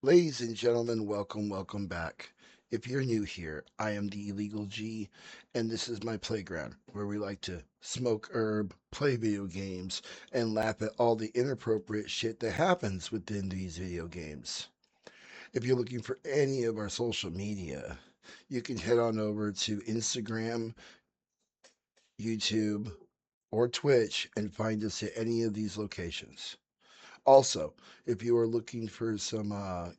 Ladies and gentlemen, welcome back. If you're new here, I am the Illegal G, and this is my playground where we like to smoke herb, play video games, and laugh at all the inappropriate shit that happens within these video games. If you're looking for any of our social media, you can head on over to Instagram, YouTube, or Twitch and find us at any of these locations. Also, if you are looking for some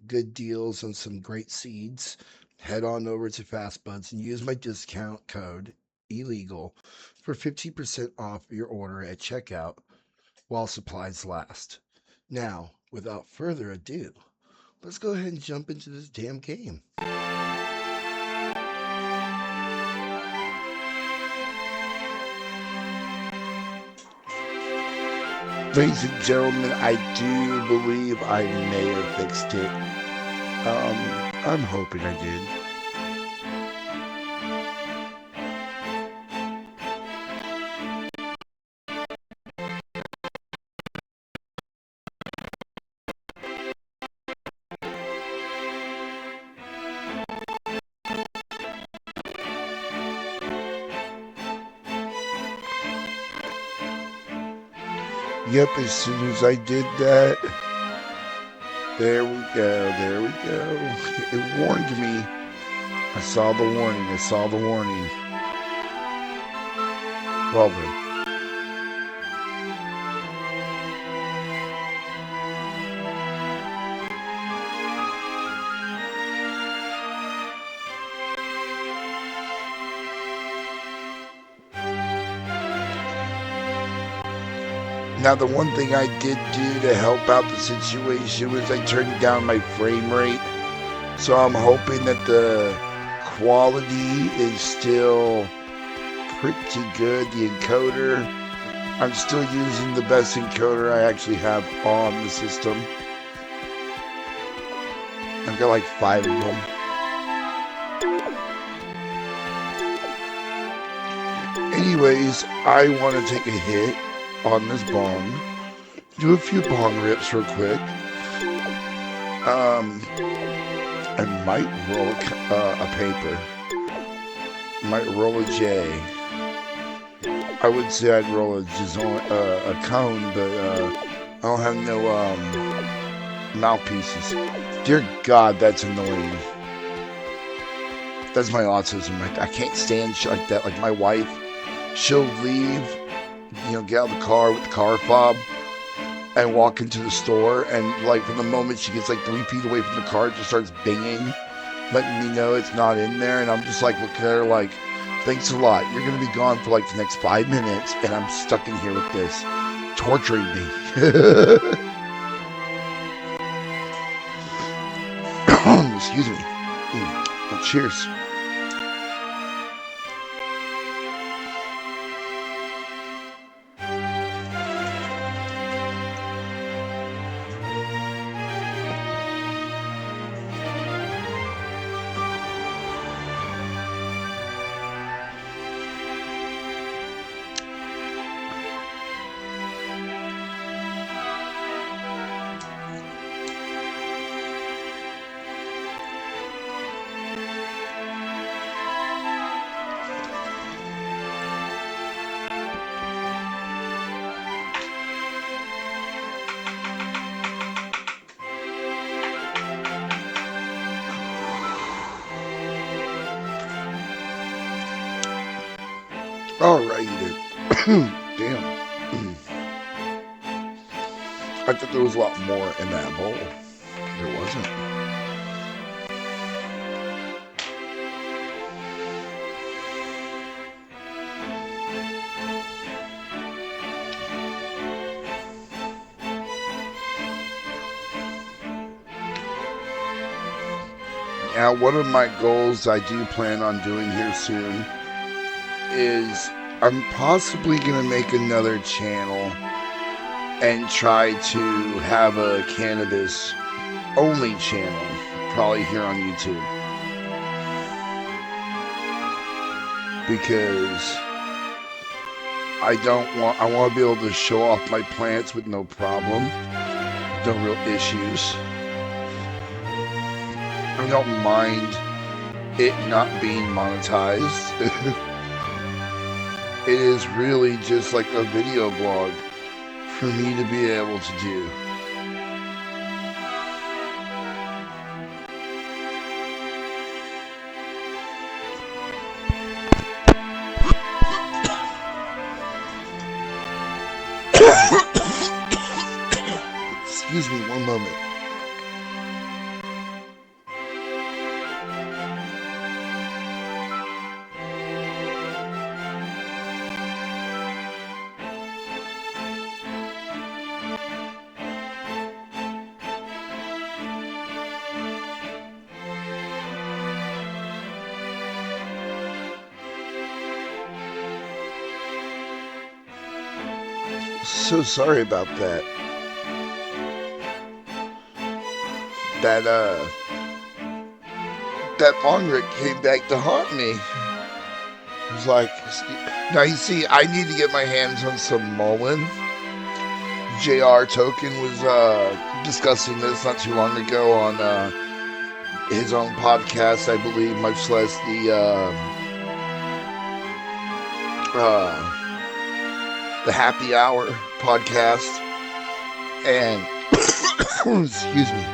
good deals on some great seeds, head on over to FastBuds and use my discount code illegal for 50% off your order at checkout while supplies last. Now, without further ado, let's go ahead and jump into this damn game. Ladies and gentlemen, I do believe I may have fixed it. I'm hoping I did. Yep, as soon as I did that, there we go. It warned me. I saw the warning, I saw the warning. Well then. Now, the one thing I did do to help out the situation was I turned down my frame rate. So I'm hoping that the quality is still pretty good. The encoder, I'm still using the best encoder I actually have on the system. I've got like 5 of them. Anyways, I want to take a hit on this bong. Do a few bong rips real quick. I might roll a paper. Might roll a J. I would say I'd roll a cone, but I don't have no mouthpieces. Dear God, that's annoying. That's my autism right there. I can't stand shit like that. Like my wife, she'll leave, get out of the car with the car fob and walk into the store, and like from the moment she gets like 3 feet away from the car, it just starts binging, letting me know it's not in there, and I'm just like looking at her like, thanks a lot. You're gonna be gone for like the next 5 minutes, and I'm stuck in here with this, torturing me. Excuse me. Well, cheers. Alrighty then. Damn. I thought there was a lot more in that bowl. There wasn't. Now, one of my goals I do plan on doing here soon is I'm possibly going to make another channel and try to have a cannabis only channel, probably here on YouTube. Because I want to be able to show off my plants with no problem, no real issues. I don't mind it not being monetized. It is really just like a video blog for me to be able to do. Excuse me one moment. So sorry about that. That that Bongrick came back to haunt me. It was like, now you see, I need to get my hands on some Mullen. JR Token was discussing this not too long ago on his own podcast, I believe, much less the Happy Hour podcast. And excuse me.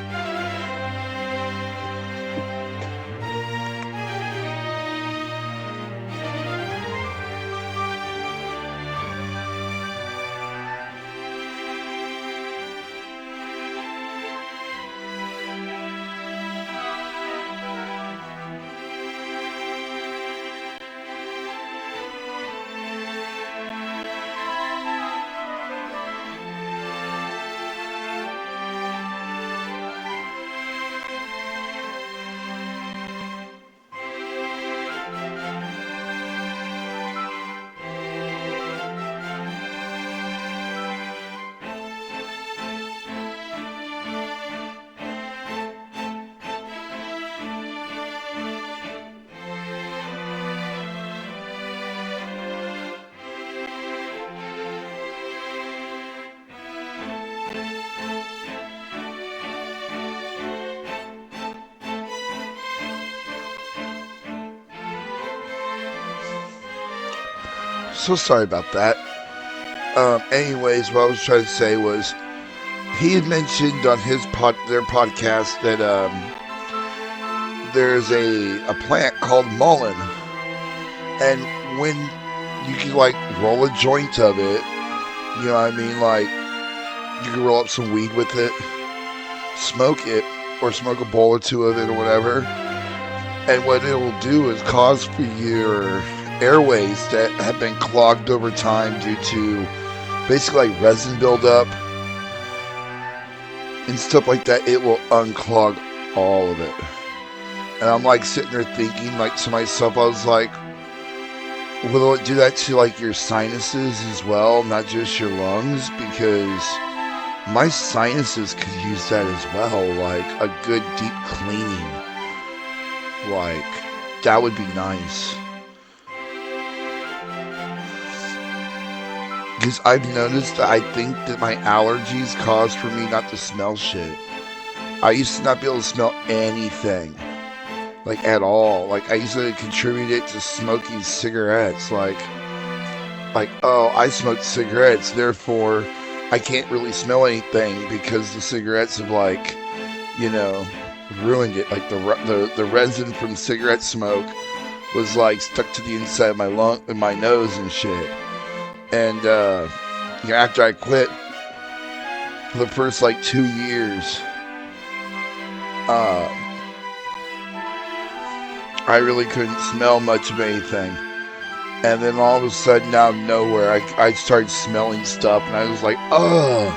So sorry about that. Anyways, what I was trying to say was he had mentioned on their podcast that there's a plant called mullein, and when you can like roll a joint of it, you know what I mean, like you can roll up some weed with it, smoke it, or smoke a bowl or two of it or whatever, and what it will do is cause for your airways that have been clogged over time due to basically like resin buildup and stuff like that, it will unclog all of it. And I'm like sitting there thinking like to myself, I was like, will it do that to like your sinuses as well, not just your lungs? Because my sinuses could use that as well, like a good deep cleaning. Like, that would be nice. Because I've noticed that I think that my allergies cause for me not to smell shit. I used to not be able to smell anything. Like, at all. Like, I used to contribute it to smoking cigarettes. Like, oh, I smoked cigarettes, therefore I can't really smell anything because the cigarettes have, like, you know, ruined it. Like, the resin from cigarette smoke was, like, stuck to the inside of my nose and shit. And, you know, after I quit, for the first, like, 2 years, I really couldn't smell much of anything. And then all of a sudden, out of nowhere, I started smelling stuff, and I was like, oh,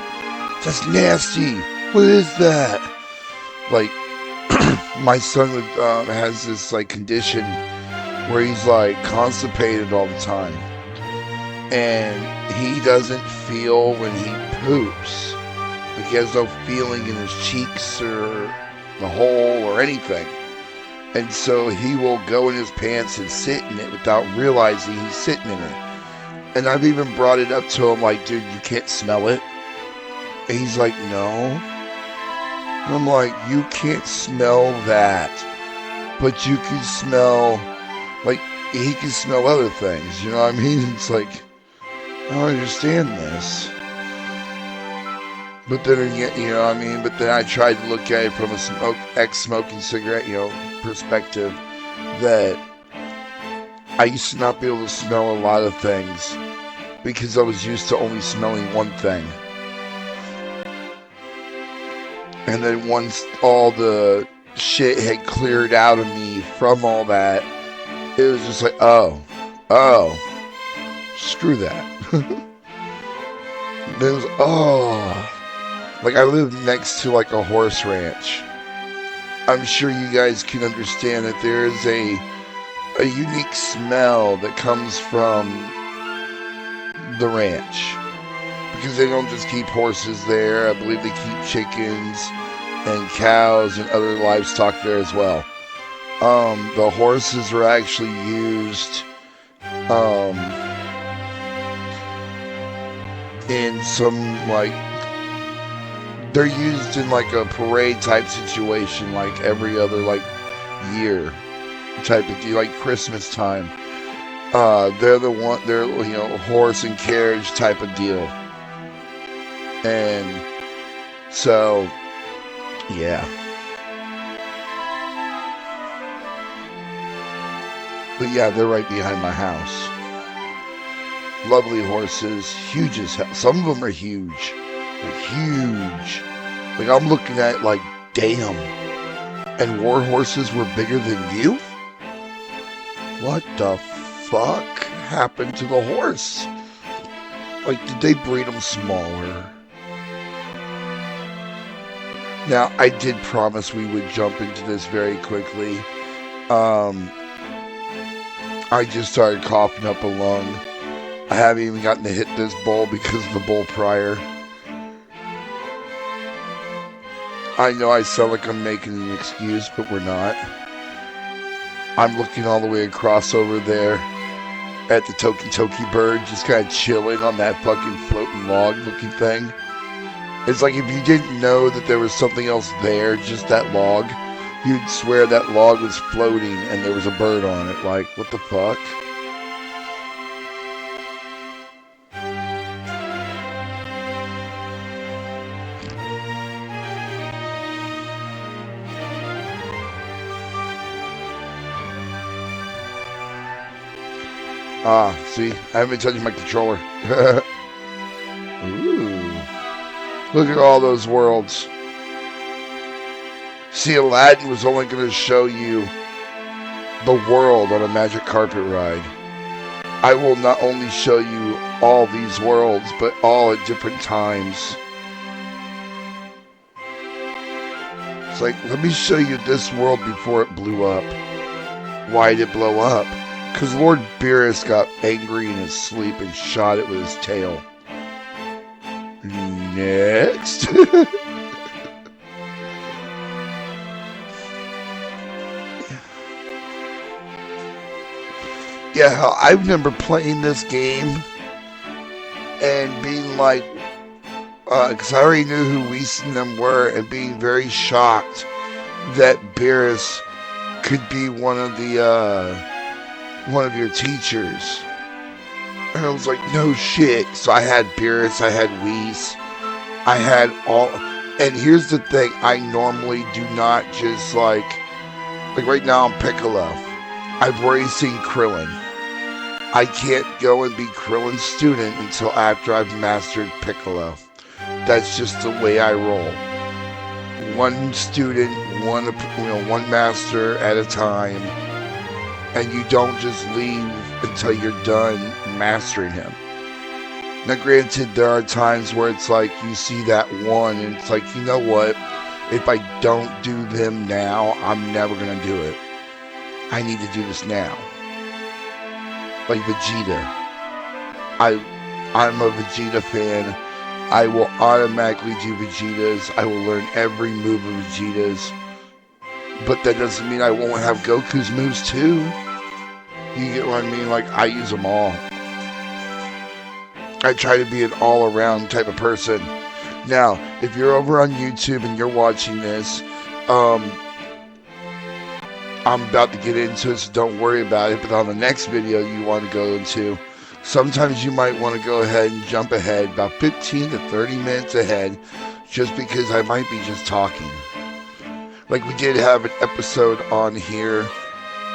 that's nasty. What is that? Like, my son has this, like, condition where he's, like, constipated all the time. And he doesn't feel when he poops. Like, he has no feeling in his cheeks or the hole or anything. And so he will go in his pants and sit in it without realizing he's sitting in it. And I've even brought it up to him like, dude, you can't smell it? And he's like, no. And I'm like, you can't smell that, but you can smell, like, he can smell other things, you know what I mean? It's like, I don't understand this. But then again, you know what I mean? But then I tried to look at it from a ex-smoking cigarette, perspective, that I used to not be able to smell a lot of things because I was used to only smelling one thing. And then once all the shit had cleared out of me from all that, it was just like, oh, screw that. It was, oh. Like, I live next to, like, a horse ranch. I'm sure you guys can understand that there is a unique smell that comes from the ranch. Because they don't just keep horses there. I believe they keep chickens and cows and other livestock there as well. The horses are actually used in some, like, they're used in like a parade type situation, like every other like year type of deal, like Christmas time. They're horse and carriage type of deal. And so, yeah. But yeah, they're right behind my house. Lovely horses, huge as hell. Some of them are huge. They're huge. Like, I'm looking at it like, damn. And war horses were bigger than you? What the fuck happened to the horse? Like, did they breed them smaller? Now, I did promise we would jump into this very quickly. I just started coughing up a lung. I haven't even gotten to hit this bowl because of the bowl prior. I know I sound like I'm making an excuse, but we're not. I'm looking all the way across over there at the Toki bird, just kind of chilling on that fucking floating log looking thing. It's like if you didn't know that there was something else there, just that log, you'd swear that log was floating and there was a bird on it. Like, what the fuck? Ah, see? I haven't touched my controller. Ooh. Look at all those worlds. See, Aladdin was only going to show you the world on a magic carpet ride. I will not only show you all these worlds, but all at different times. It's like, let me show you this world before it blew up. Why did it blow up? Because Lord Beerus got angry in his sleep and shot it with his tail. Next. Yeah, I remember playing this game and being like, because I already knew who Whis and them were, and being very shocked that Beerus could be one of your teachers. And I was like, no shit. So I had Beerus, I had Whis, I had all. And here's the thing, I normally do not just like right now I'm Piccolo. I've already seen Krillin. I can't go and be Krillin's student until after I've mastered Piccolo. That's just the way I roll. One student, one master at a time, and you don't just leave until you're done mastering him. Now, granted, there are times where it's like you see that one, and it's like, you know what? If I don't do them now, I'm never gonna do it. I need to do this now. Like Vegeta. I'm a Vegeta fan. I will automatically do Vegetas. I will learn every move of Vegeta's. But that doesn't mean I won't have Goku's moves too. You get what I mean? Like, I use them all. I try to be an all-around type of person. Now, if you're over on YouTube and you're watching this, um, I'm about to get into it, so don't worry about it. But on the next video you want to go into, sometimes you might want to go ahead and jump ahead about 15 to 30 minutes ahead, just because I might be just talking. Like we did have an episode on here,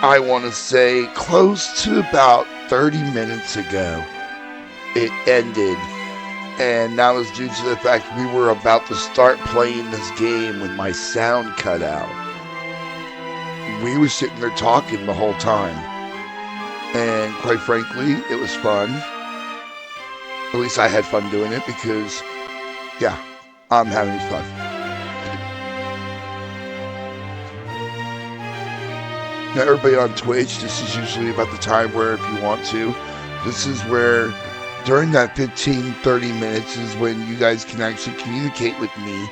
I want to say close to about 30 minutes ago. It ended, and that was due to the fact we were about to start playing this game when my sound cut out. We were sitting there talking the whole time, and quite frankly, it was fun. At least I had fun doing it because, yeah, I'm having fun. Now, everybody on Twitch, this is usually about the time where, if you want to, this is where during that 15, 30 minutes is when you guys can actually communicate with me,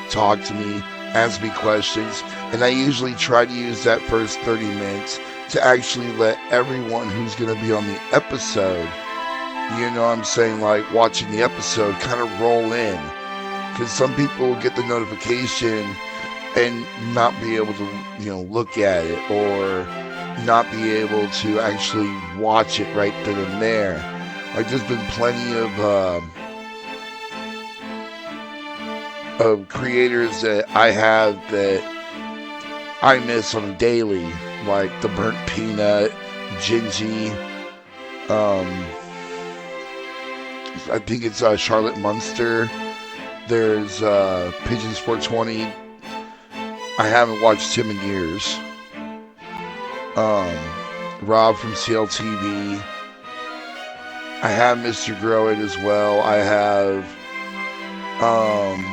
talk to me, ask me questions, and I usually try to use that first 30 minutes to actually let everyone who's going to be on the episode, you know what I'm saying, like watching the episode, kind of roll in. Because some people get the notification and not be able to, look at it, or not be able to actually watch it right then and there. Like there's been plenty of creators that I have that I miss on a daily, like the Burnt Peanut, Gingy, um, I think it's Charlotte Munster. There's Pigeons 420. I haven't watched him in years. Um, Rob from CLTV. I have Mr. Grow It as well. Um,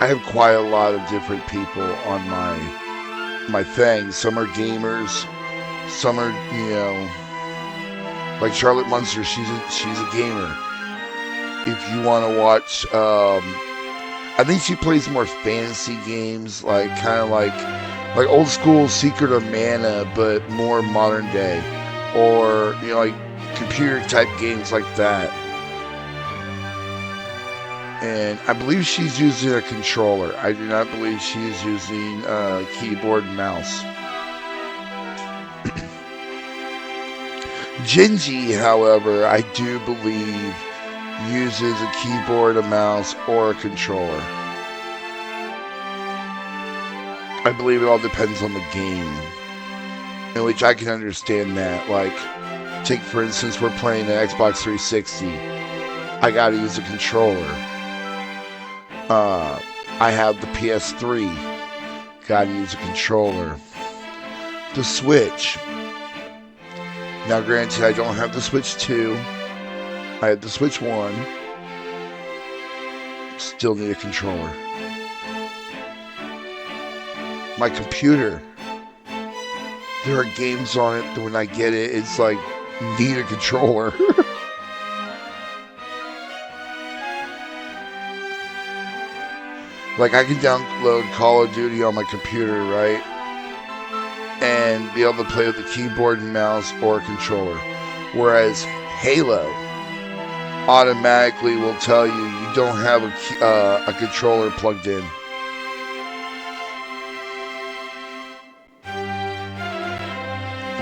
I have quite a lot of different people on my thing. Some are gamers. Some are, like Charlotte Munster. She's a gamer. If you want to watch, I think she plays more fantasy games, like kind of like old school Secret of Mana, but more modern day, or like computer type games like that. And I believe she's using a controller. I do not believe she is using a keyboard and mouse. Gingy, however, I do believe uses a keyboard, a mouse, or a controller. I believe it all depends on the game, in which I can understand that. Like, take for instance, we're playing an Xbox 360. I gotta use a controller. I have the PS3. Gotta use a controller. The Switch. Now, granted, I don't have the Switch 2. I have the Switch 1. Still need a controller. My computer. There are games on it that when I get it, it's like, need a controller. Like, I can download Call of Duty on my computer, right? And be able to play with the keyboard and mouse or a controller. Whereas Halo automatically will tell you you don't have a controller plugged in.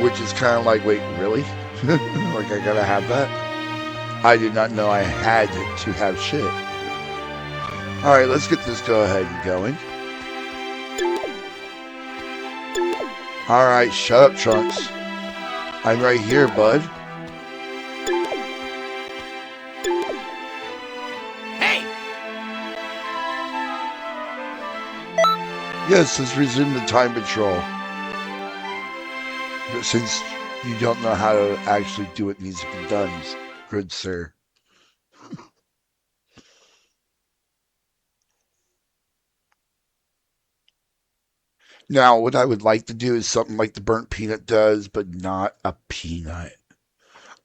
Which is kind of like, wait, really? Like, I gotta have that? I did not know I had to have shit. Alright, let's get this go ahead and going. Alright, shut up, Trunks. I'm right here, bud. Hey! Yes, let's resume the time patrol. But since you don't know how to actually do what needs to be done, good sir. Now, what I would like to do is something like the Burnt Peanut does, but not a peanut.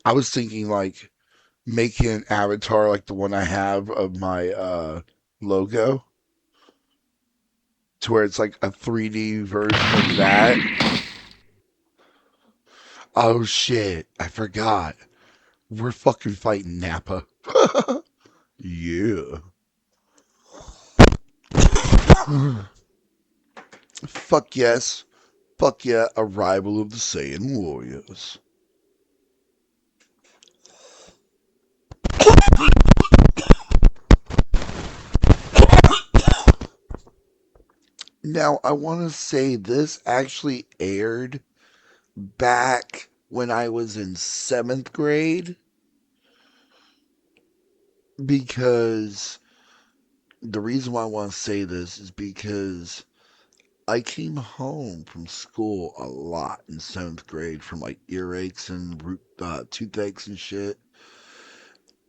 I was thinking like making an avatar like the one I have of my logo, to where it's like a 3D version of that. Oh shit, I forgot. We're fucking fighting Nappa. Yeah. Fuck yes. Fuck yeah, Arrival of the Saiyan Warriors. Now, I want to say this actually aired back when I was in seventh grade because the reason why I want to say this is because I came home from school a lot in seventh grade from like earaches and toothaches and shit.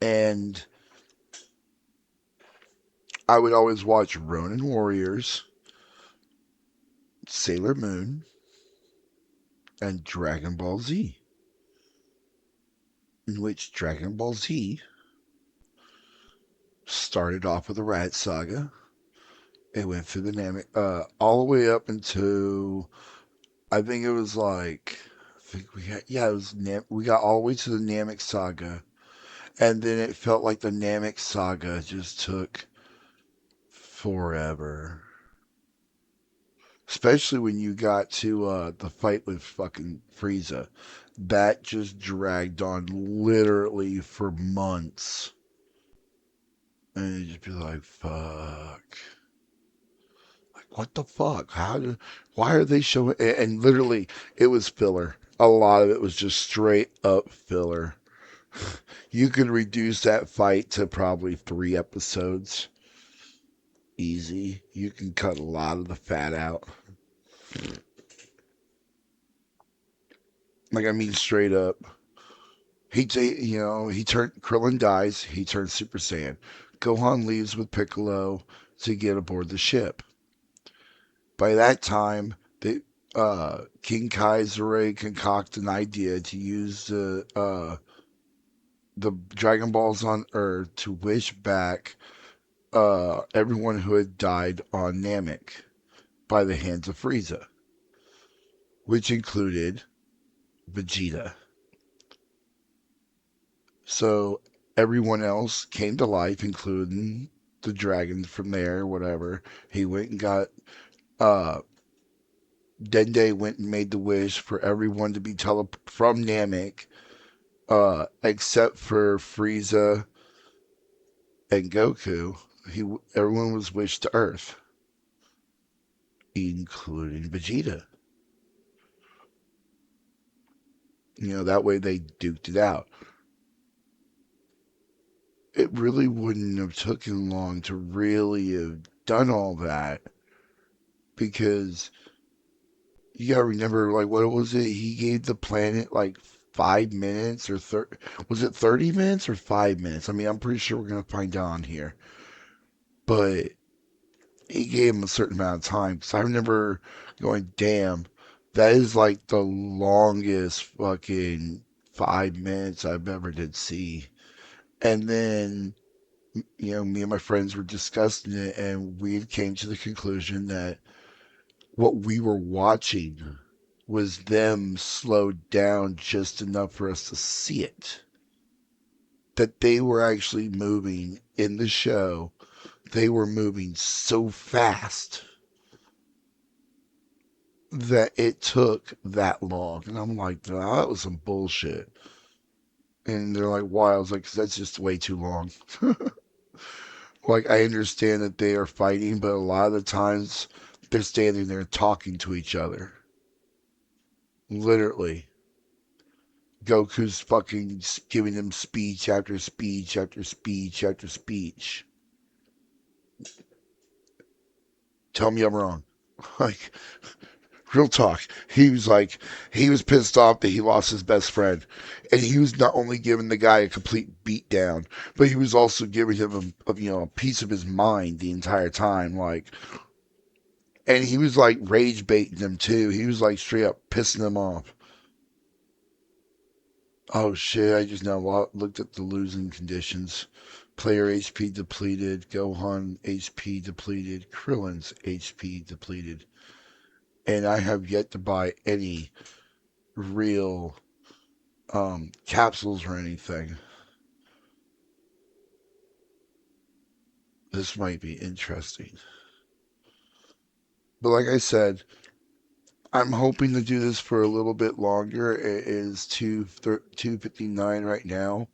And I would always watch Ronin Warriors, Sailor Moon, and Dragon Ball Z, in which Dragon Ball Z started off with the Rat Saga. It went through the Namek, all the way up into I think it was like I think we got yeah it was we got all the way to the Namek Saga, and then it felt like the Namek Saga just took forever. Especially when you got to the fight with fucking Frieza. That just dragged on literally for months. And you'd just be like, fuck. Like, what the fuck? Why are they showing? And literally, it was filler. A lot of it was just straight up filler. You could reduce that fight to probably 3 episodes. Easy. You can cut a lot of the fat out. Like, I mean, straight up. He turned Krillin dies. He turns Super Saiyan. Gohan leaves with Piccolo to get aboard the ship. By that time, King Kai's already concocted an idea to use the Dragon Balls on Earth to wish back everyone who had died on Namek by the hands of Frieza, which included Vegeta. So everyone else came to life, including the dragon from there, whatever. He went and got uh Dende went and made the wish for everyone to be from Namek, except for Frieza and Goku. Everyone was wished to Earth, including Vegeta. That way they duked it out. It really wouldn't have taken long to really have done all that because you gotta remember, like, what was it? He gave the planet like 5 minutes or 30. Was it 30 minutes or 5 minutes? I mean, I'm pretty sure we're gonna find out on here, but he gave him a certain amount of time. Because I remember going, "Damn, that is like the longest fucking 5 minutes I've ever did see." And then, me and my friends were discussing it, and we came to the conclusion that what we were watching was them slowed down just enough for us to see it. That they were actually moving in the show. They were moving so fast that it took that long. And I'm like, "Nah, that was some bullshit." And they're like, why? I was like, 'cause that's just way too long. Like, I understand that they are fighting, but a lot of the times they're standing there talking to each other. Literally. Goku's fucking giving them speech after speech after speech after speech. Tell me I'm wrong. Like, real talk. He was pissed off that he lost his best friend. And he was not only giving the guy a complete beat down, but he was also giving him a piece of his mind the entire time. Like, and he was like rage baiting them too. He was like straight up pissing them off. Oh shit, I just now looked at the losing conditions. Player HP depleted, Gohan HP depleted, Krillin's HP depleted. And I have yet to buy any real capsules or anything. This might be interesting. But like I said, I'm hoping to do this for a little bit longer. It is 2:59 right now,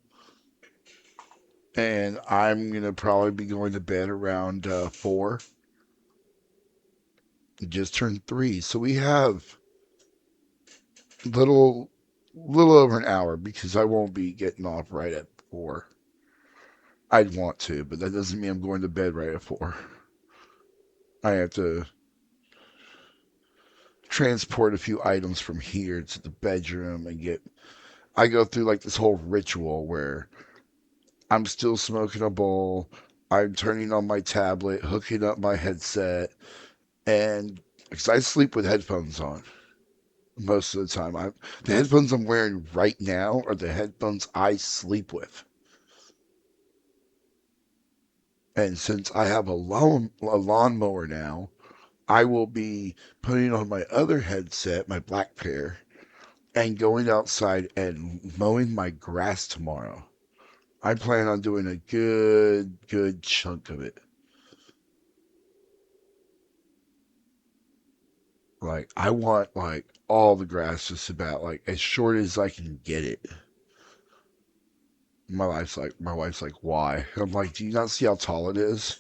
and I'm gonna probably be going to bed around 4. It just turned 3, so we have little little over an hour because I won't be getting off right at 4. I'd want to, but that doesn't mean I'm going to bed right at 4. I have to transport a few items from here to the bedroom and get. I go through like this whole ritual where I'm still smoking a bowl, I'm turning on my tablet, hooking up my headset, and because I sleep with headphones on most of the time, the headphones I'm wearing right now are the headphones I sleep with. And since I have a lawnmower now, I will be putting on my other headset, my black pair, and going outside and mowing my grass tomorrow. I plan on doing a good chunk of it. Like I want like all the grass just about like as short as I can get it. My wife's like, why? I'm like, do you not see how tall it is?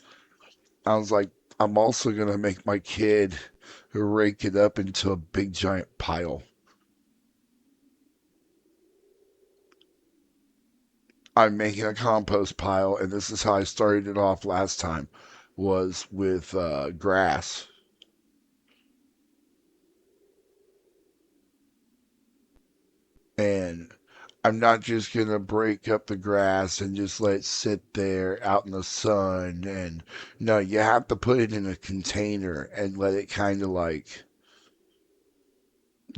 I was like, I'm also gonna make my kid rake it up into a big giant pile. I'm making a compost pile, and this is how I started it off last time, was with grass. And I'm not just gonna break up the grass and just let it sit there out in the sun. And no, you have to put it in a container and let it kind of like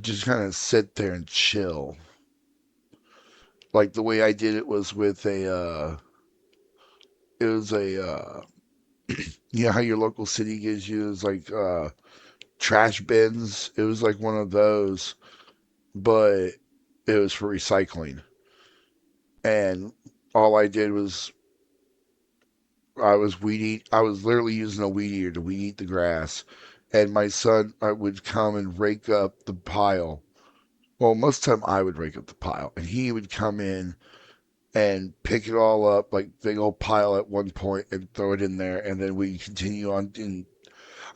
just kind of sit there and chill. Like the way I did it was with it was you know how your local city gives you is like trash bins. It was like one of those, but it was for recycling. And all I did was I was literally using a weed eater to weed eat the grass. And my son I would come and rake up the pile. Well, most of the time I would rake up the pile, and he would come in and pick it all up, like big old pile at one point, and throw it in there, and then we continue on. And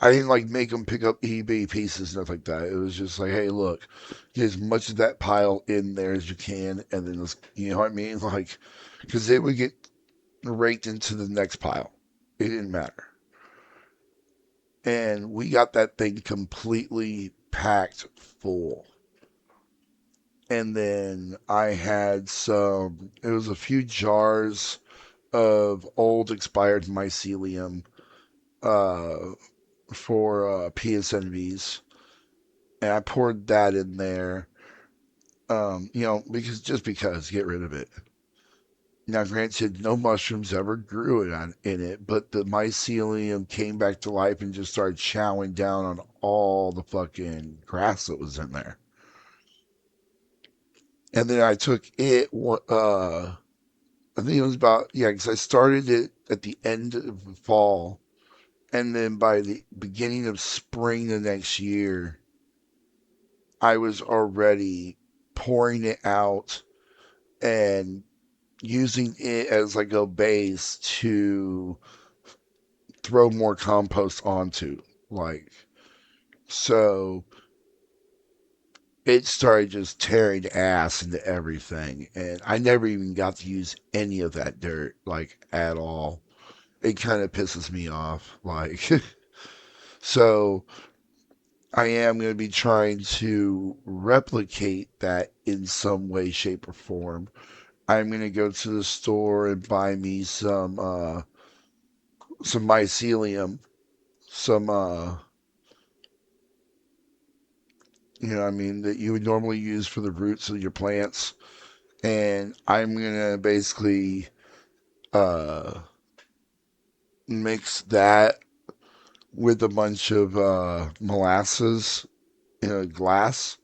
I didn't like make him pick up eBay pieces and stuff like that. It was just like, hey, look, get as much of that pile in there as you can, and then you know what I mean, like, because it would get raked into the next pile. It didn't matter. And we got that thing completely packed full. And then I had it was a few jars of old expired mycelium uh, for PSNVs. And I poured that in there, because get rid of it. Now, granted, no mushrooms ever grew in it, but the mycelium came back to life and just started chowing down on all the fucking grass that was in there. And then I took it, I think it was about, yeah, because I started it at the end of the fall. And then by the beginning of spring the next year, I was already pouring it out and using it as like a base to throw more compost onto. Like, so it started just tearing ass into everything. And I never even got to use any of that dirt, like, at all. It kind of pisses me off. Like, so I am going to be trying to replicate that in some way, shape, or form. I'm going to go to the store and buy me some mycelium, some I mean, that you would normally use for the roots of your plants. And I'm gonna basically uh, mix that with a bunch of molasses in a glass,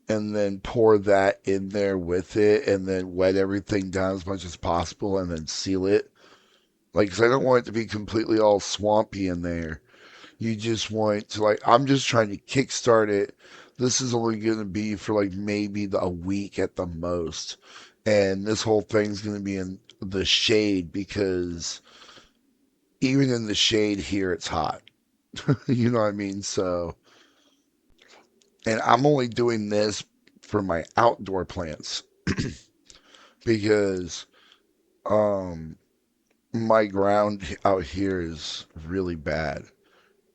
and then pour that in there with it, and then wet everything down as much as possible, and then seal it. Like, 'cause I don't want it to be completely all swampy in there. You just want to like, I'm just trying to kickstart it. This is only going to be for like maybe a week at the most. And this whole thing's going to be in the shade because even in the shade here, it's hot. You know what I mean? So, and I'm only doing this for my outdoor plants because um my ground out here is really bad.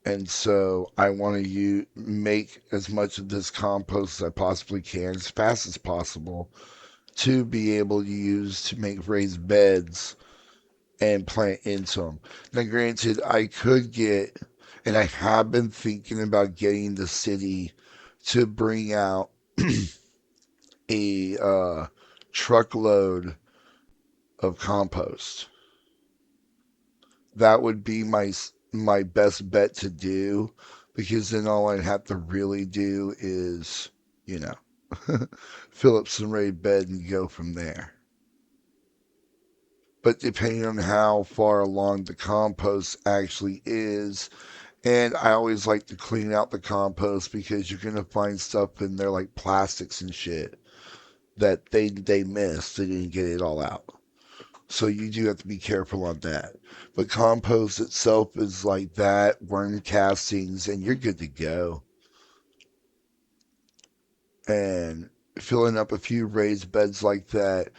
And so I want to make as much of this compost as I possibly can as fast as possible to be able to use to make raised beds and plant into them. Now, granted, I could get, and I have been thinking about getting the city to bring out a truckload of compost. That would be my best bet to do because then all I'd have to really do is, you know, fill up some raised bed and go from there. But depending on how far along the compost actually is, and I always like to clean out the compost because you're gonna find stuff in there like plastics and shit that they missed. They didn't get it all out. So you do have to be careful on that. But compost itself is like that, worm castings, and you're good to go. And filling up a few raised beds like that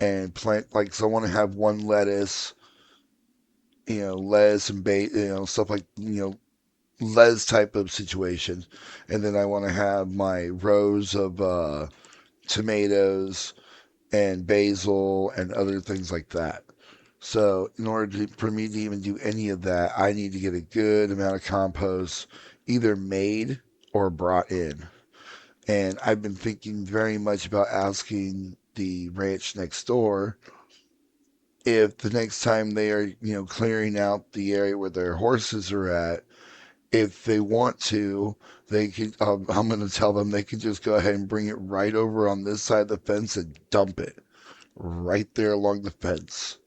and plant like so I want to have one lettuce, lettuce and bait, stuff like lettuce type of situation. And then I want to have my rows of tomatoes and basil and other things like that. So, in order for me to even do any of that, I need to get a good amount of compost either made or brought in. And I've been thinking very much about asking the ranch next door if the next time they are, clearing out the area where their horses are at, if they want to, they can. I'm going to tell them they can just go ahead and bring it right over on this side of the fence and dump it right there along the fence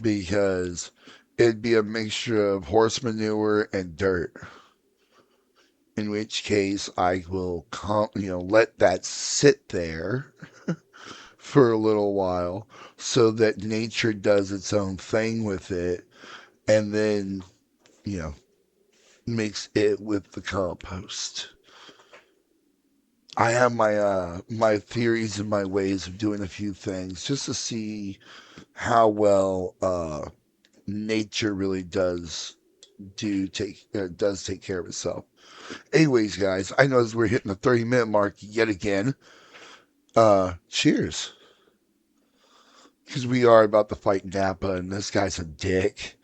because it'd be a mixture of horse manure and dirt. In which case, I will, let that sit there for a little while so that nature does its own thing with it, and then, you know, mix it with the compost. I have my theories and my ways of doing a few things just to see how well nature really does take care of itself. Anyways, guys, I know as we're hitting the 30-minute mark yet again. Cheers, because we are about to fight Nappa, and this guy's a dick.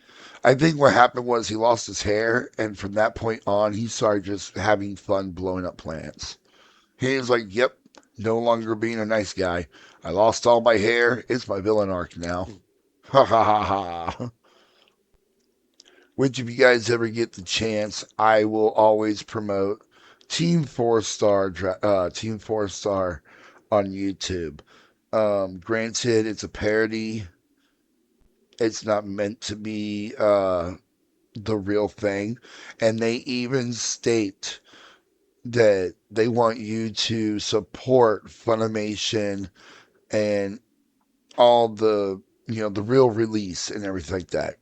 I think what happened was he lost his hair, and from that point on, he started just having fun blowing up plants. He was like, "Yep, no longer being a nice guy. I lost all my hair. It's my villain arc now." Ha ha ha ha. Which, if you guys ever get the chance, I will always promote Team Four Star on YouTube. Granted, it's a parody. It's not meant to be the real thing, and they even state that they want you to support Funimation and all the real release and everything like that.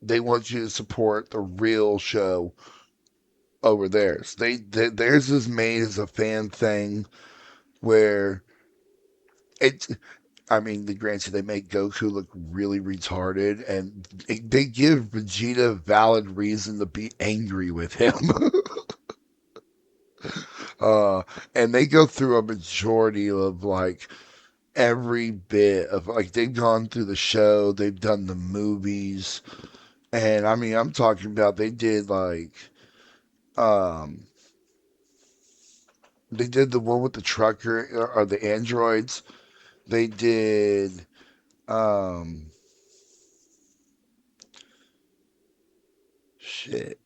They want you to support the real show over theirs. Theirs is made as a fan thing where it. I mean, the granted they make Goku look really retarded, and they give Vegeta a valid reason to be angry with him. uh, and they go through a majority of like every bit of like they've gone through the show, they've done the movies, and I mean I'm talking about um they did the one with the trucker or the androids. They did um shit.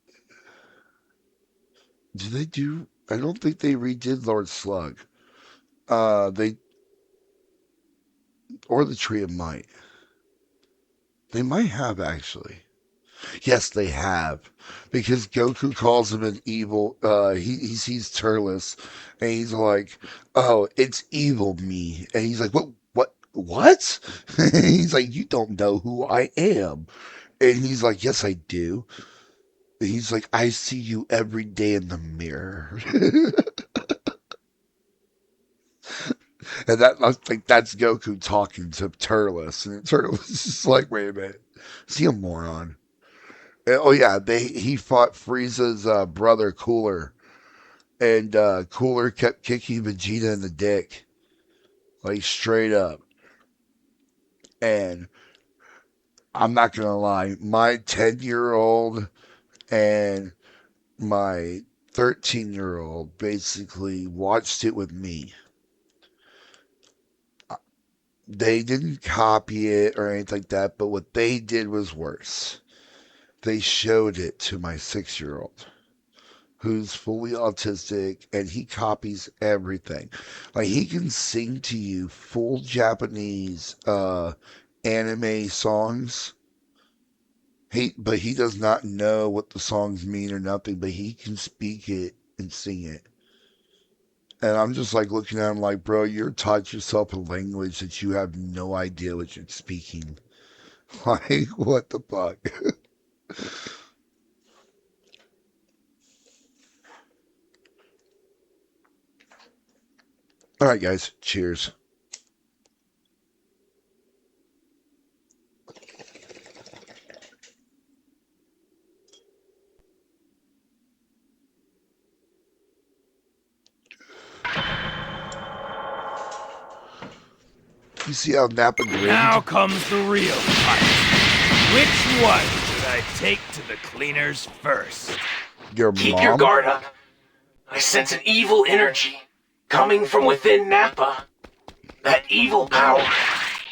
Did they do? I don't think they redid Lord Slug. They or the Tree of Might. They might have actually. Yes, they have. Because Goku calls him an evil, he sees Turles, and he's like, oh, it's evil me. And he's like, what? He's like, you don't know who I am. And he's like, yes, I do. And he's like, I see you every day in the mirror. And that, I think that's Goku talking to Turles. And Turles is just like, wait a minute. Is he a moron? Oh yeah, he fought Frieza's brother Cooler, and Cooler kept kicking Vegeta in the dick, like straight up. And I'm not gonna lie, my 10-year-old and my 13-year-old basically watched it with me. They didn't copy it or anything like that, but what they did was worse. They showed it to my 6-year-old, who's fully autistic, and he copies everything. Like he can sing to you full Japanese anime songs. But he does not know what the songs mean or nothing, but he can speak it and sing it. And I'm just like looking at him like, bro, you're taught yourself a language that you have no idea what you're speaking. Like, what the fuck? All right, guys, cheers. You see how Nappa grinned? Now comes the real fight. Which one should I take to the cleaners first? Your Keep mom? your guard up. I sense an evil energy coming from within Nappa. That evil power,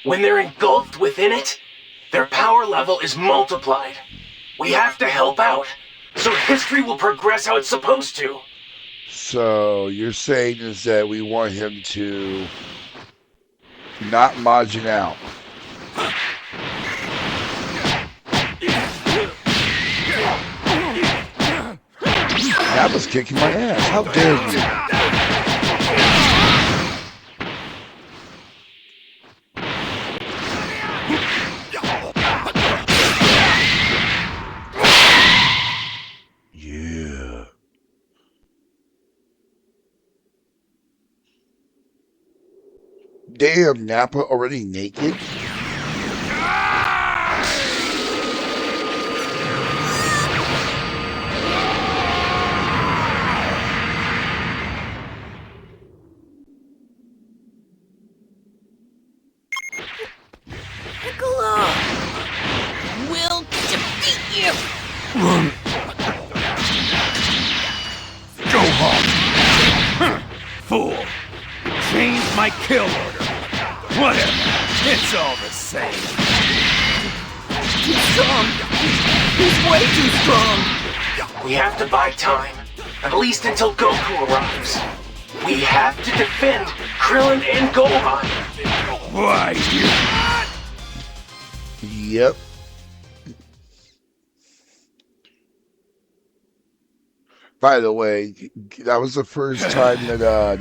when they're engulfed within it, their power level is multiplied. We have to help out, so history will progress how it's supposed to. So you're saying is that we want him to not Majin out. Nappa's kicking my ass. How dare you? Yeah. Damn, Nappa already naked? Piccolo! We'll defeat you! Gohan! Fool! Changed my kill order. Whatever. It's all the same. Too strong! He's way too strong! We have to buy time, at least until Goku arrives. We have to defend Krillin and Gohan. Why, you... Yep. By the way, that was the first time that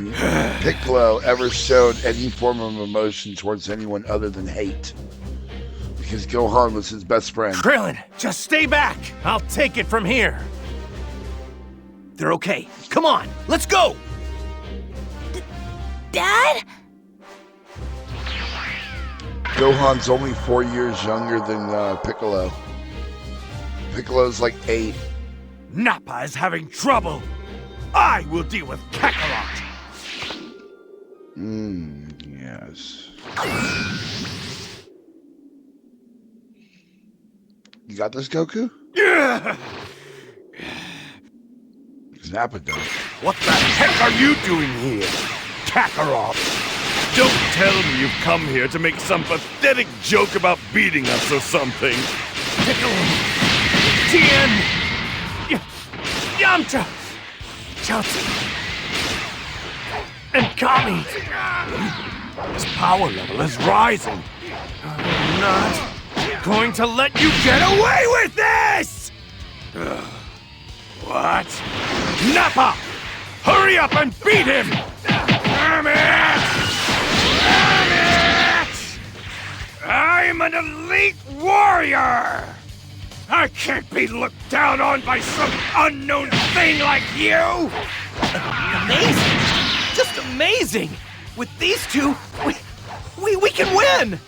Piccolo ever showed any form of emotion towards anyone other than hate. Because Gohan was his best friend. Krillin, just stay back. I'll take it from here. They're okay. Come on, let's go! Dad? Gohan's only 4 years younger than Piccolo. Piccolo's like 8. Nappa is having trouble. I will deal with Kakarot. Yes. You got this, Goku? Yeah. Nappa does. What the heck are you doing here, Kakarot? Don't tell me you've come here to make some pathetic joke about beating us or something. Piccolo, Tien, Yamcha, Chaozu, and Kami. His power level is rising. I'm not going to let you get away with this! Ugh. What? Nappa! Hurry up and beat him! Damn it! Damn it! I'm an elite warrior! I can't be looked down on by some unknown thing like you! Amazing! Just amazing! With these two, we can win!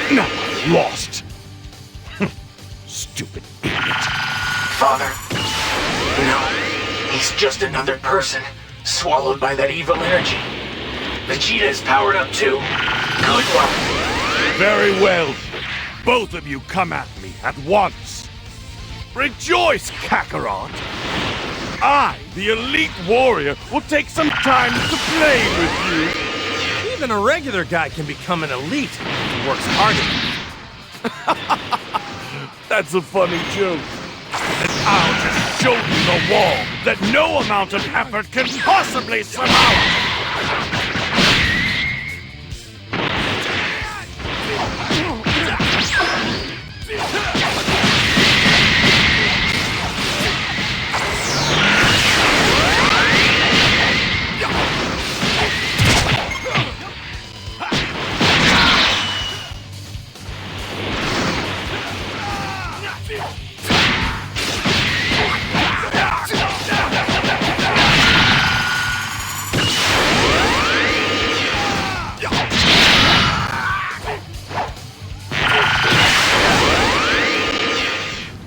No, lost. Stupid idiot. Father. No, he's just another person, swallowed by that evil energy. Vegeta is powered up too. Good luck. Very well. Both of you come at me at once. Rejoice, Kakarot. I, the elite warrior, will take some time to play with you. Even a regular guy can become an elite if he works hard enough. That's a funny joke. And I'll just show you the wall that no amount of effort can possibly surmount.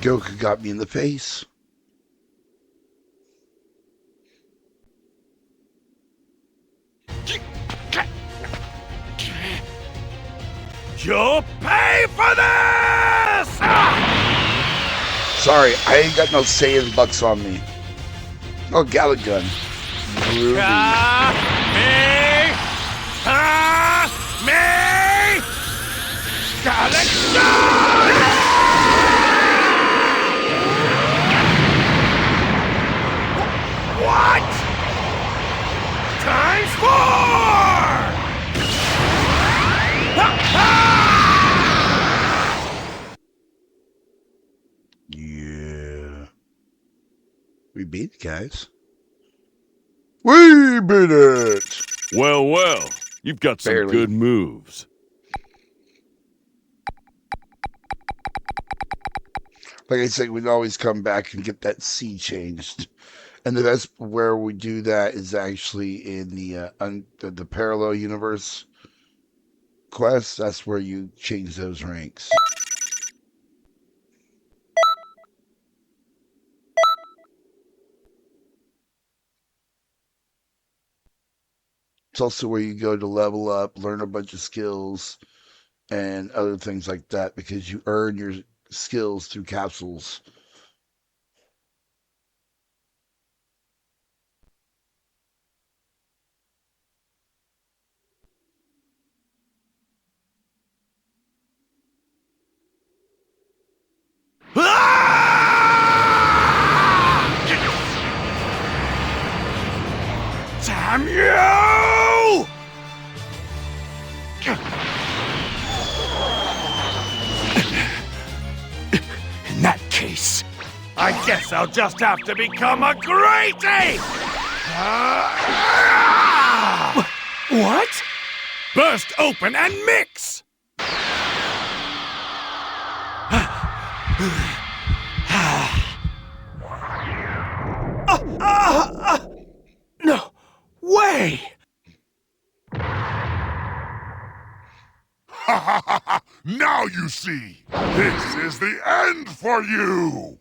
Goku got me in the face. You'll pay for this! Ah! Sorry, I ain't got no Saiyan bucks on me. Oh, Gallon Gun. Groovy. Me! Galaxy! What? Times 4! Yeah. We beat it, guys. We beat it! Well, well, you've got some Barely. good moves. Like I said, we'd always come back and get that C changed. And the best where we do that is actually in the parallel universe quest. That's where you change those ranks. It's also where you go to level up, learn a bunch of skills, and other things like that because you earn your skills through capsules. Damn you! In that case, I guess I'll just have to become a great ape! What? Burst open and mix! No way! Now you see! This is the end for you!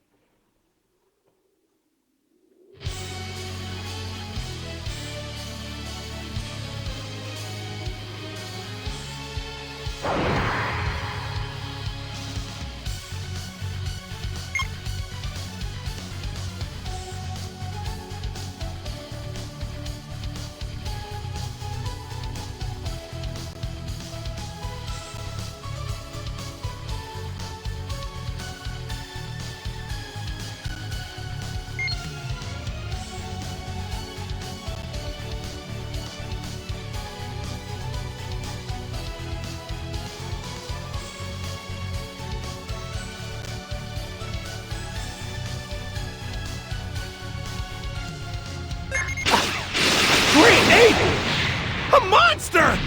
A monster!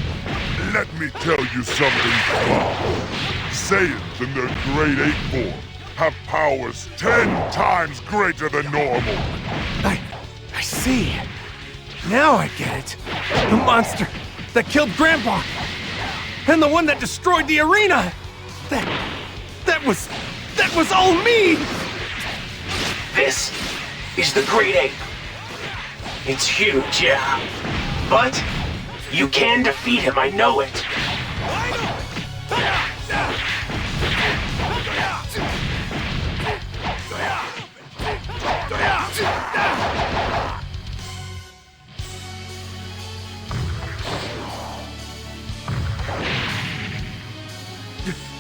Let me tell you something, Bob. Saiyans in their great ape form have powers 10 times greater than normal. I see. Now I get it. The monster that killed Grandpa. And the one that destroyed the arena. That was all me! This is the Great Ape. It's huge, yeah. But you can defeat him, I know it.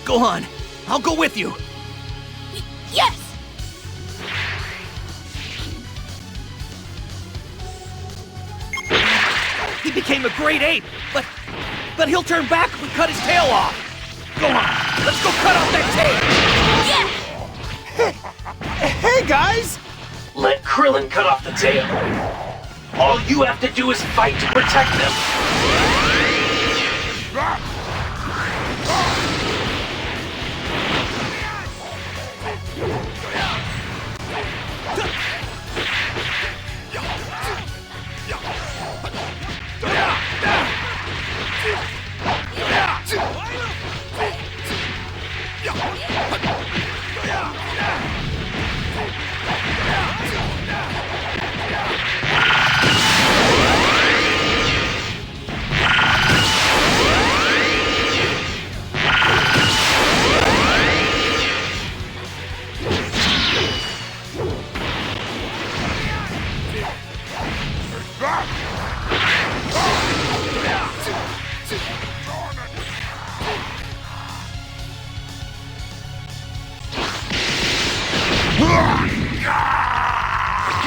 Go on. I'll go with you. Yes! He became a great ape, but he'll turn back if we cut his tail off. Go on. Let's go cut off that tail. Hey, guys! Let Krillin cut off the tail. All you have to do is fight to protect them.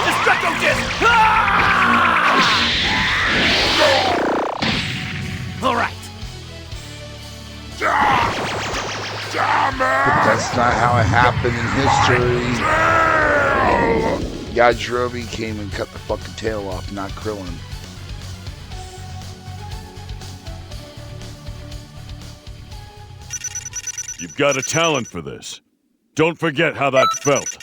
Destructo Disc! All right. Damn it! That's not how it happened in history. Yajirobe came and cut the fucking tail off, not Krillin. You've got a talent for this. Don't forget how that felt.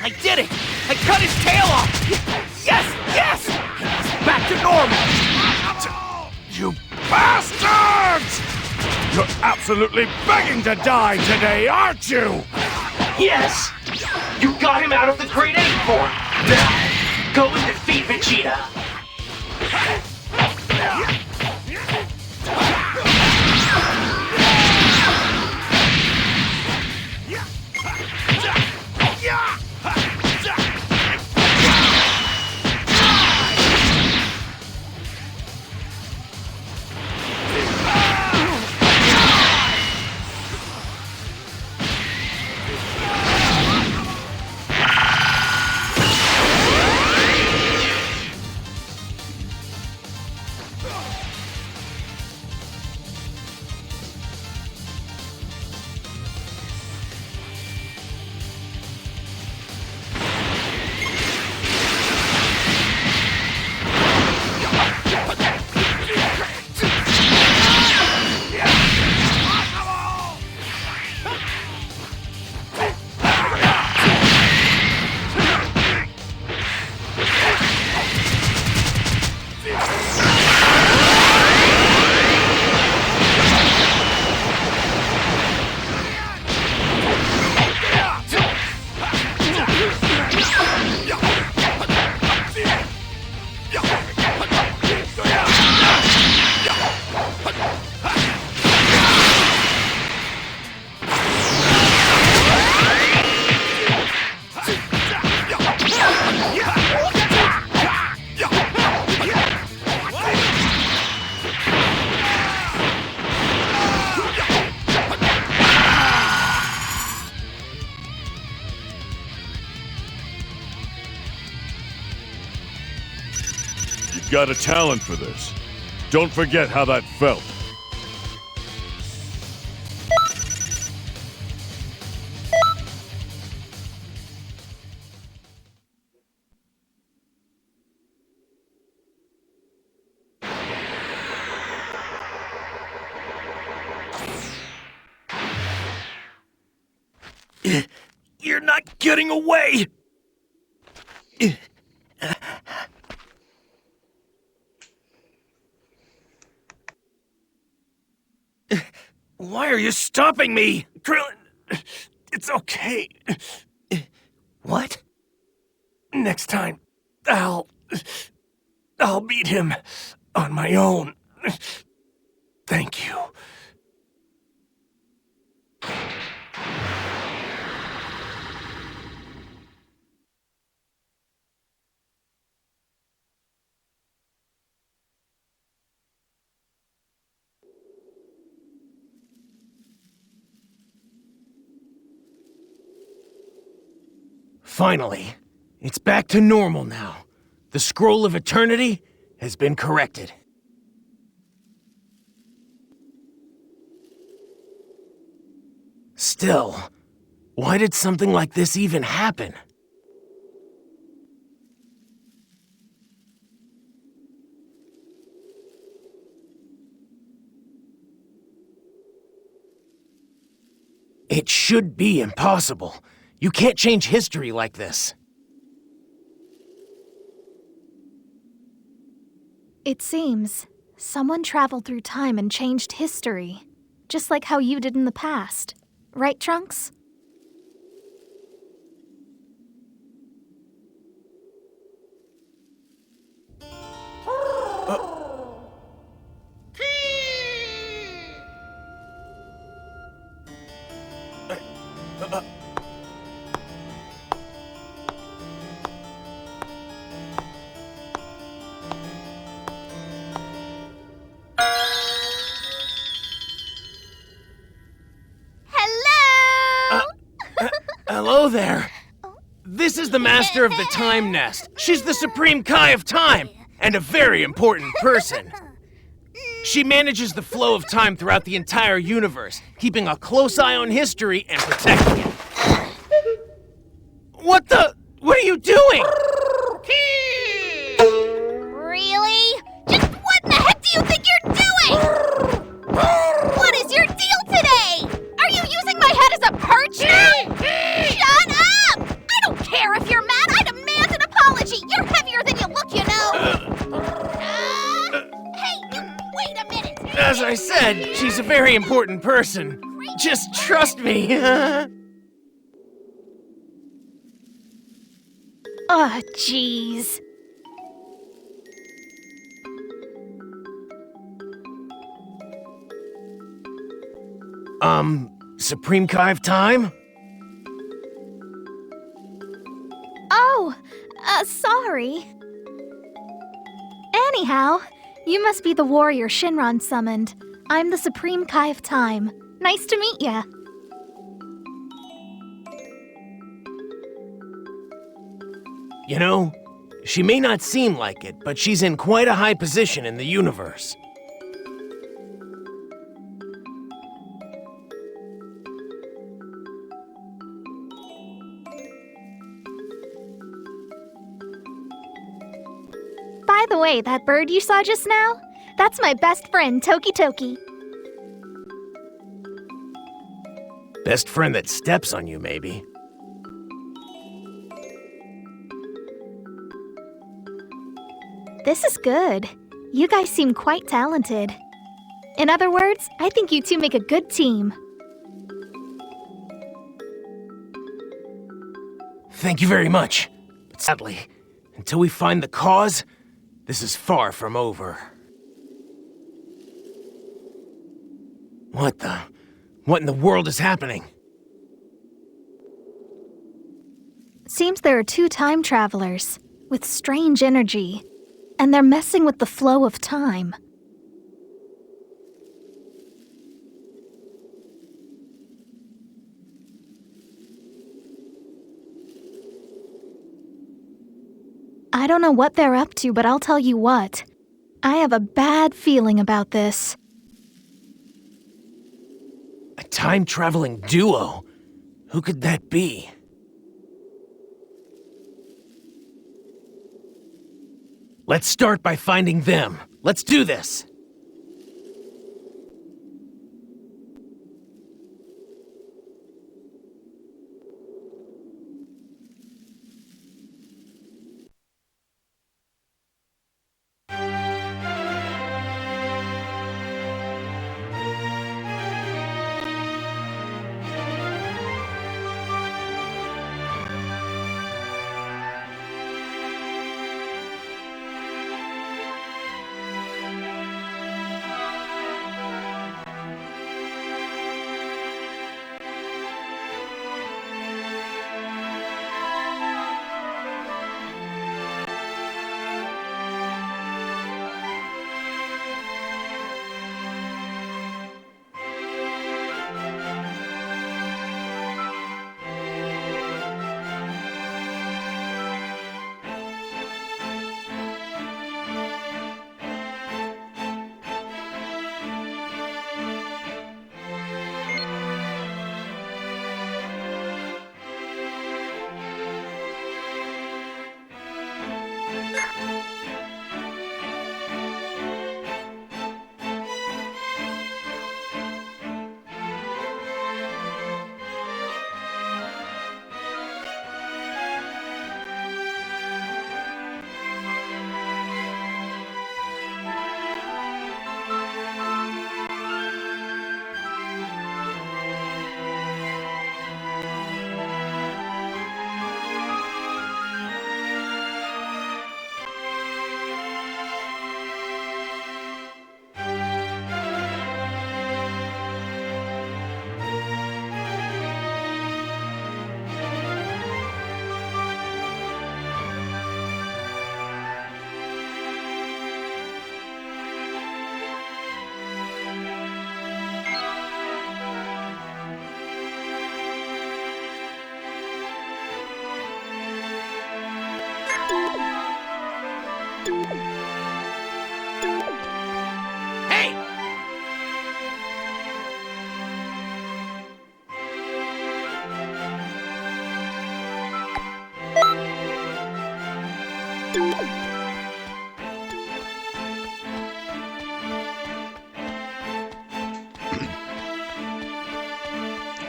I did it! I cut his tail off! Yes! Yes! He's back to normal! You bastards! You're absolutely begging to die today, aren't you? Yes! You got him out of the Great Ape form! Now, go and defeat Vegeta! got a talent for this. Don't forget how that felt. You're not getting away! Why are you stopping me? Krillin, it's okay. What? Next time, I'll beat him on my own. Thank you. Finally, it's back to normal now. The Scroll of Eternity has been corrected. Still, why did something like this even happen? It should be impossible. You can't change history like this. It seems someone traveled through time and changed history, just like how you did in the past. Right, Trunks? Hello! Hello there. This is the Master of the Time Nest. She's the Supreme Kai of Time, and a very important person. She manages the flow of time throughout the entire universe, keeping a close eye on history and protecting it. What are you doing? Really? Just what in the heck do you think you're doing? What is your deal today? Are you using my head as a perch now? Shut up! I don't care if you're mad. I demand an apology. You're heavier than you look, you know. Hey, you wait a minute. As I said, she's a very important person. Just trust me. Oh, jeez. Supreme Kai of Time? Oh, sorry. Anyhow, you must be the warrior Shinron summoned. I'm the Supreme Kai of Time. Nice to meet ya. You know, she may not seem like it, but she's in quite a high position in the universe. By the way, that bird you saw just now? That's my best friend, Toki Toki. Best friend that steps on you, maybe. This is good. You guys seem quite talented. In other words, I think you two make a good team. Thank you very much. But sadly, until we find the cause, this is far from over. What in the world is happening? Seems there are two time travelers with strange energy, and they're messing with the flow of time. I don't know what they're up to, but I'll tell you what. I have a bad feeling about this. A time-traveling duo? Who could that be? Let's start by finding them. Let's do this! Hey!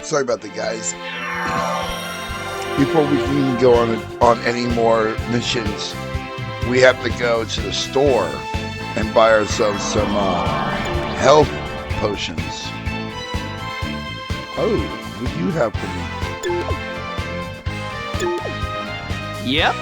Sorry about that, guys. Before we can even go on any more missions, we have to go to the store and buy ourselves some health potions. Oh, what do you have for me? Yep.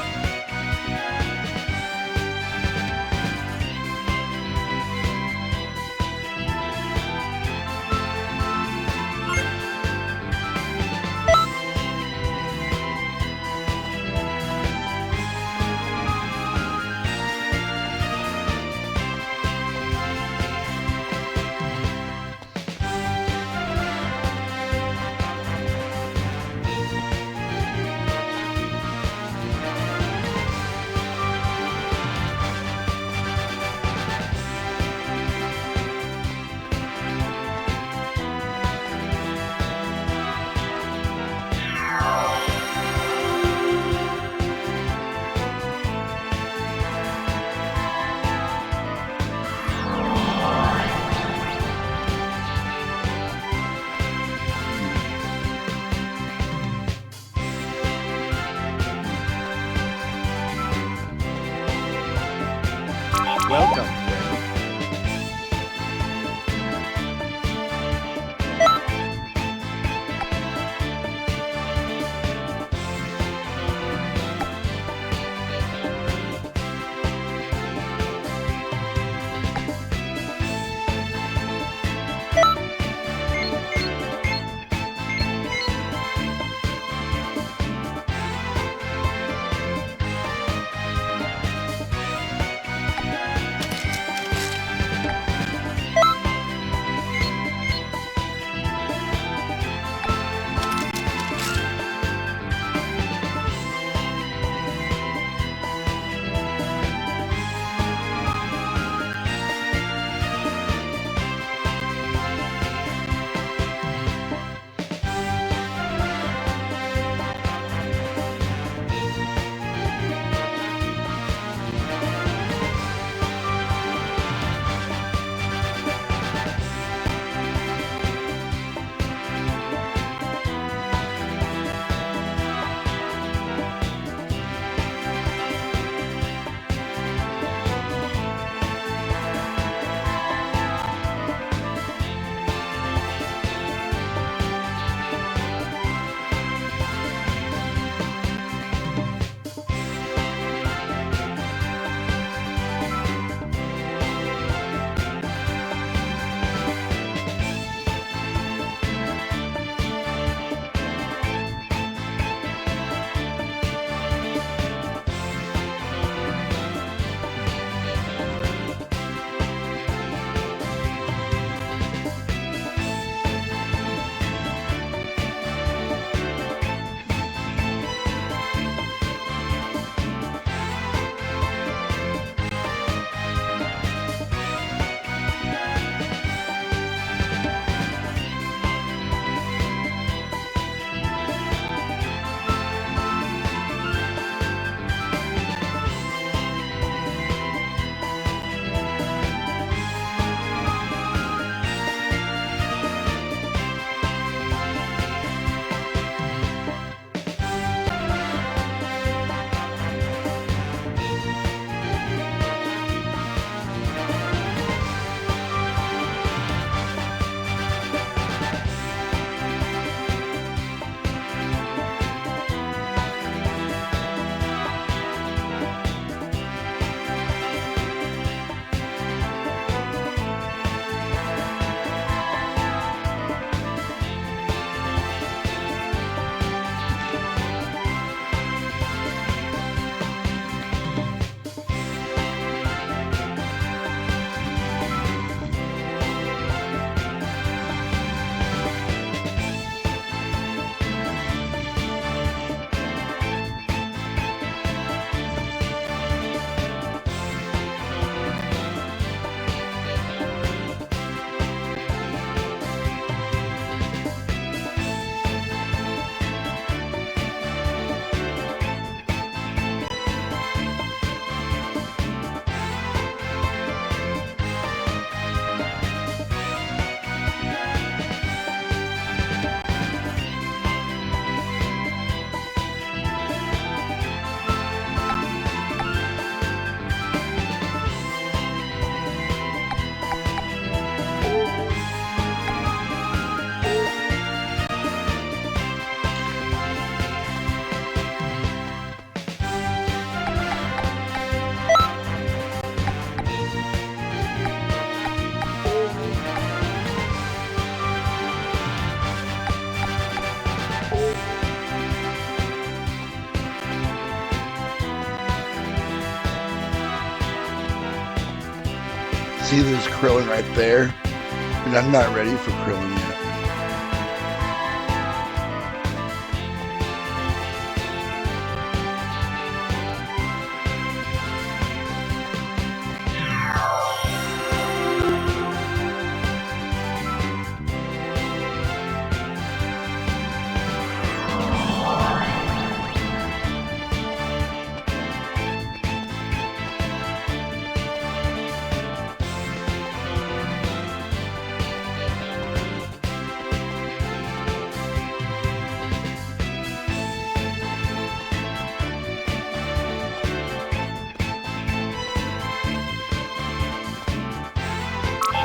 See, there's Krillin right there, and I'm not ready for Krillin yet.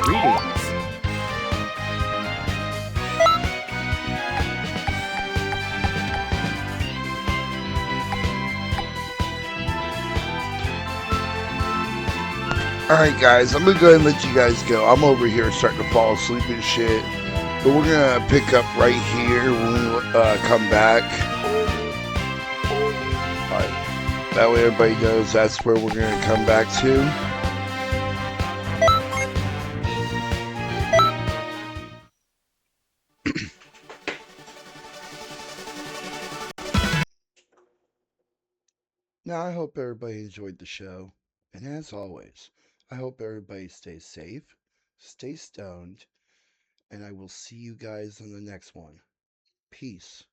Greetings. Alright, guys, I'm gonna go ahead and let you guys go. I'm over here starting to fall asleep and shit. But we're gonna pick up right here when we come back. Alright. That way everybody knows that's where we're gonna come back to. Now, I hope everybody enjoyed the show. And as always, I hope everybody stays safe, stay stoned, and I will see you guys on the next one. Peace.